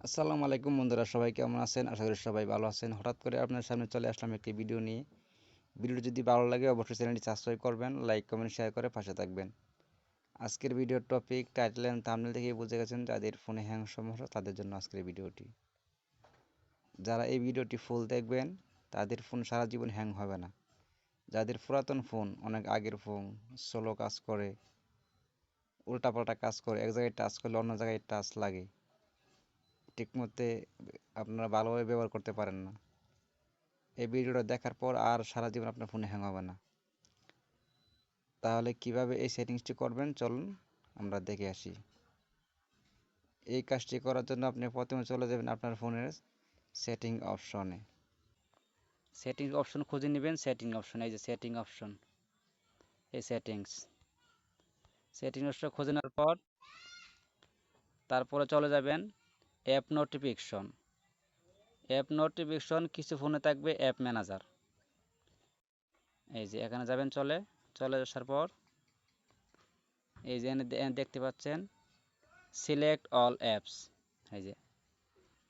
আসসালামু আলাইকুম বন্ধুরা, সবাই কেমন আছেন? আশা করি সবাই ভালো আছেন। হঠাৎ করে আপনার সামনে চলে আসলাম একটি ভিডিও নিয়ে। ভিডিওটি যদি ভালো লাগে অবশ্যই চ্যানেলটি সাবস্ক্রাইব করবেন, লাইক কমেন্ট শেয়ার করে পাশে থাকবেন। আজকের ভিডিওর টপিক টাইটেল এন্ড থাম্বনেল দেখেই বুঝে গেছেন, যাদের ফোনে হ্যাং সমস্যা তাদের জন্য আজকের ভিডিওটি। যারা এই ভিডিওটি ফুল দেখবেন তাদের ফোন সারা জীবন হ্যাং হবে না। যাদের পুরাতন ফোন, অনেক আগের ফোন, স্লো কাজ করে, উল্টাপাল্টা কাজ করে, এক জায়গায় টাচ করলে অন্য জায়গায় টাচ লাগে, ঠিকমতো আপনারা ভালোভাবে ব্যবহার করতে পারেন না, এই ভিডিওটা দেখার পর আর সারা জীবন আপনার ফোনে হ্যাং হবে না। তাহলে কিভাবে এই সেটিংসটি করবেন চলুন আমরা দেখে আসি। এই কাজটি করার জন্য আপনি প্রথমে চলে যাবেন আপনার ফোনের সেটিং অপশনে। সেটিং অপশন খুঁজে নেবেন, সেটিং অপশন, এই যে সেটিং অপশন, এই সেটিং অপশন খুঁজে নেওয়ার পর তারপরে চলে যাবেন অ্যাপ নোটিফিকেশন। অ্যাপ নোটিফিকেশন কিছু ফোনে থাকবে অ্যাপ ম্যানেজার, এই যে এখানে যাবেন। চলে আসার পর এই যে দেখতে পাচ্ছেন সিলেক্ট অল অ্যাপস, এই যে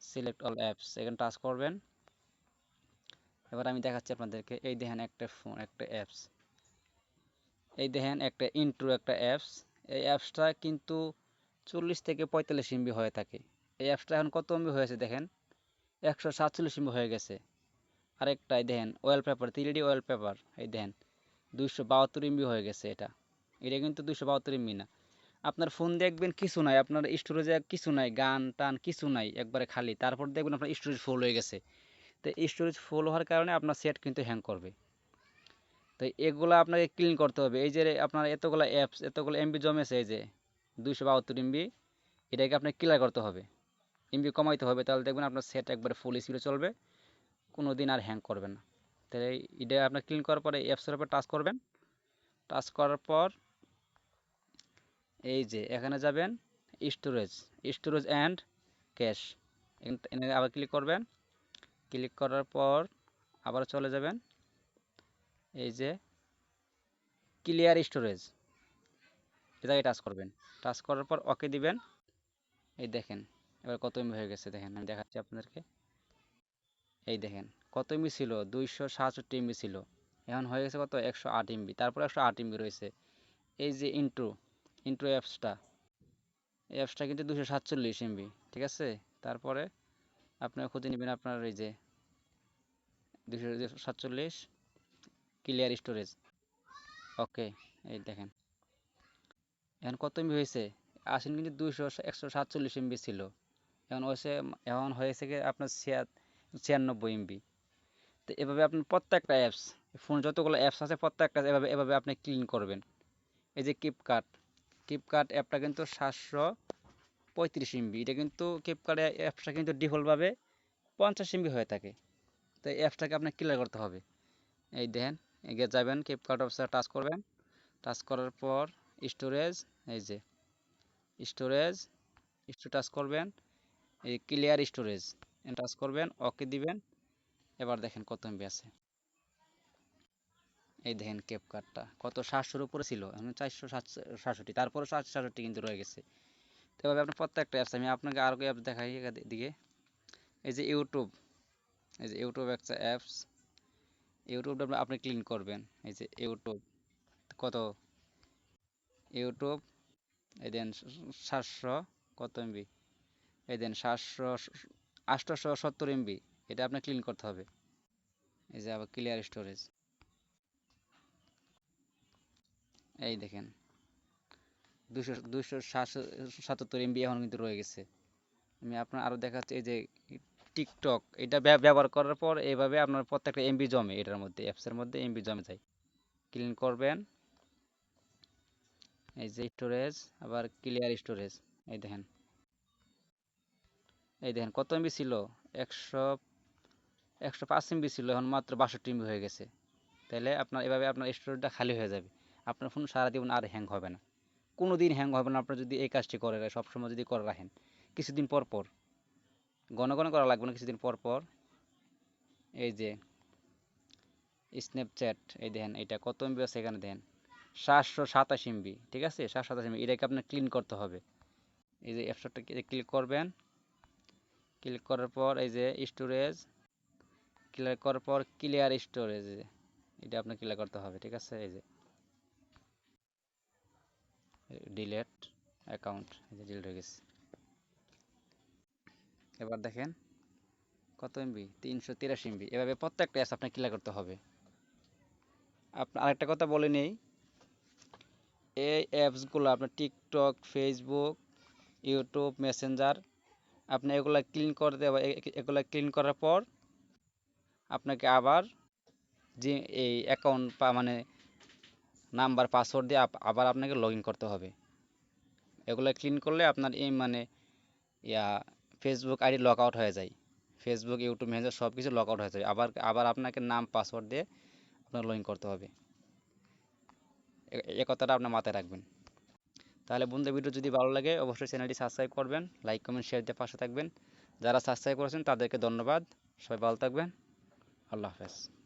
সিলেক্ট অল অ্যাপস, এখানে টাচ করবেন। এবার আমি দেখাচ্ছি আপনাদেরকে। এই দেখেন একটা ফোন, একটা অ্যাপস, এই দেখেন একটা ইন্ট্রো, একটা অ্যাপস। এই অ্যাপসটা কিন্তু 40 থেকে 45 MB হয়ে থাকে। এই অ্যাপসটা এখন কত এমবি হয়েছে দেখেন, 147 MB হয়ে গেছে। আরেকটাই দেখেন ওয়ালপেপার, 3D ওয়ালপেপার, এই দেখেন 272 MB হয়ে গেছে। এটা এটা কিন্তু 272 MB না। আপনার ফোন দেখবেন কিছু নাই, আপনার স্টোরেজে কিছু নাই, গান টান কিছু নাই, একবারে খালি। তারপর দেখবেন আপনার স্টোরেজ ফুল হয়ে গেছে। তো স্টোরেজ ফুল হওয়ার কারণে আপনার সেট কিন্তু হ্যাং করবে। তো এগুলো আপনাকে ক্লিন করতে হবে। এই যে আপনার এতগুলো অ্যাপস, এতগুলো এমবি জমেছে, এই যে 272 MB, এটাকে আপনাকে ক্লিয়ার করতে হবে, এমবি কমাইতে হবে। তাহলে দেখবেন আপনার সেট একবারে ফুল স্পিডে চলবে, কোনো দিন আর হ্যাং করবে না। তাহলে এটা আপনার ক্লিন করার পরে অ্যাপসের উপর টাচ করবেন। টাচ করার পর এই যে এখানে যাবেন স্টোরেজ, স্টোরেজ অ্যান্ড ক্যাশ, এখানে আবার ক্লিক করবেন। ক্লিক করার পর আবার চলে যাবেন এই যে ক্লিয়ার স্টোরেজ, এটাকে টাচ করবেন। টাচ করার পর ওকে দিবেন। এই দেখেন এবার কত এমবি হয়ে গেছে, দেখেন আমি দেখাচ্ছি আপনাদেরকে। এই দেখেন কত এমবি ছিল, 267 MB ছিল, এখন হয়ে গেছে কত, 108 MB। তারপর 108 MB রয়েছে। এই যে ইন্ট্রো, ইন্ট্রো অ্যাপসটা, এই অ্যাপসটা কিন্তু 247 MB, ঠিক আছে। তারপরে আপনি খুঁজে নেবেন আপনার এই যে 247 ক্লিয়ার স্টোরেজ, ওকে। এই দেখেন এখন কত এমবি হয়েছে, আসেন কিন্তু 147 MB ছিল, এখন হয়েছে, এখন হয়েছে কি আপনার 96 MB। তো এভাবে আপনি প্রত্যেকটা অ্যাপস, ফোন যতগুলো অ্যাপস আছে প্রত্যেকটা এভাবে এভাবে আপনি ক্লিন করবেন। এই যে কিপকাট, কিপকাট অ্যাপটা কিন্তু 735 MB, এটা কিন্তু কিপকাট অ্যাপসটা কিন্তু ডিফল্টভাবে 50 MB হয়ে থাকে। তো এই অ্যাপসটাকে আপনি ক্লিয়ার করতে হবে। এই দেখেন এগিয়ে যাবেন, কিপকাট অ্যাপসে টাচ করবেন। টাচ করার পর স্টোরেজ, এই যে স্টোরেজ, টাচ করবেন। এই ক্লিয়ার স্টোরেজ টাচ করবেন, ওকে দিবেন। এবার দেখেন কত এমবি আছে। এই দেখেন ক্যাপকাটটা কত, 700-র উপরে ছিল, এখন 467, তারপরে 767 কিন্তু রয়ে গেছে। তো এভাবে আপনার প্রত্যেকটা অ্যাপস, আমি আপনাকে আরো অ্যাপ দেখাই এদিকে। এই যে ইউটিউব, এই যে ইউটিউব একটা অ্যাপস, ইউটিউবটা আপনি ক্লিন করবেন। এই যে ইউটিউব কত, ইউটিউব এই দেন 700 কত এমবি, এই দেন 870 MB, এটা আপনি ক্লিন করতে হবে। এই যে আবার ক্লিয়ার স্টোরেজ, এই দেখেন 277 MB এখন কিন্তু রয়ে গেছে। আমি আপনার আরো দেখাচ্ছি। এই যে টিকটক, এটা ব্যবহার করার পর এইভাবে আপনার প্রত্যেকটা এমবি জমে, এটার মধ্যে অ্যাপসের মধ্যে এমবি জমে যায়। ক্লিন করবেন, এই যে স্টোরেজ, আবার ক্লিয়ার স্টোরেজ, এই দেখেন, এই দেখেন কত এমবি ছিল, 105 MB ছিল, এখন মাত্র 62 MB হয়ে গেছে। তাহলে আপনার এভাবে আপনার স্টোরেজটা খালি হয়ে যাবে, আপনার ফোন সারা জীবন আর হ্যাং হবে না, কোনো দিন হ্যাং হবে না। আপনার যদি এই কাজটি করে সবসময় যদি করে রাখেন, কিছুদিন পর পর, ঘন ঘন করা লাগবে না, কিছুদিন পর পর। এই যে স্ন্যাপচ্যাট, এই দেখেন এটা কত এমবি আছে, এখানে দেখেন 727 MB, ঠিক আছে, 727 MB, এটাকে আপনার ক্লিন করতে হবে। এই যে অ্যাপসটা ক্লিক করবেন। ক্লিক করার পর এই যে স্টোরেজ, ক্লিক করার পর ক্লিয়ার স্টোরেজ, এটা আপনার ক্লিয়ার করতে হবে। ঠিক আছে, এই যে ডিলেট অ্যাকাউন্ট, এই যে ডিলিট হয়ে গেছে। এবার দেখেন কত এমবি, 383 এমবি। এভাবে প্রত্যেকটা অ্যাপস আপনাকে ক্লিয়ার করতে হবে। আপনার আরেকটা কথা বলে নেই, এই অ্যাপসগুলো আপনার টিকটক, ফেসবুক, ইউটিউব, মেসেঞ্জার, আপনি এগুলা ক্লিন করতে এগুলা ক্লিন করার পর আপনাকে আবার যে এই অ্যাকাউন্ট মানে নাম্বার পাসওয়ার্ড দিয়ে আবার আপনাকে লগ ইন করতে হবে। এগুলো ক্লিন করলে আপনার এই মানে ইয়া ফেসবুক আইডি লগ আউট হয়ে যায়। ফেসবুক, ইউটিউব, মেসেঞ্জার সব কিছু লগ আউট হয়ে যায়। আবার আবার আপনাকে নাম পাসওয়ার্ড দিয়ে আপনার লগ ইন করতে হবে। এ কথাটা আপনার মাথায় রাখবেন। তাহলে বন্ধু, ভিডিও যদি ভালো লাগে অবশ্যই চ্যানেলটি সাবস্ক্রাইব করবেন, লাইক কমেন্ট শেয়ার দিয়ে পাশে থাকবেন। যারা সাবস্ক্রাইব করেছেন তাদেরকে ধন্যবাদ। সবাই ভালো থাকবেন। আল্লাহ হাফেজ।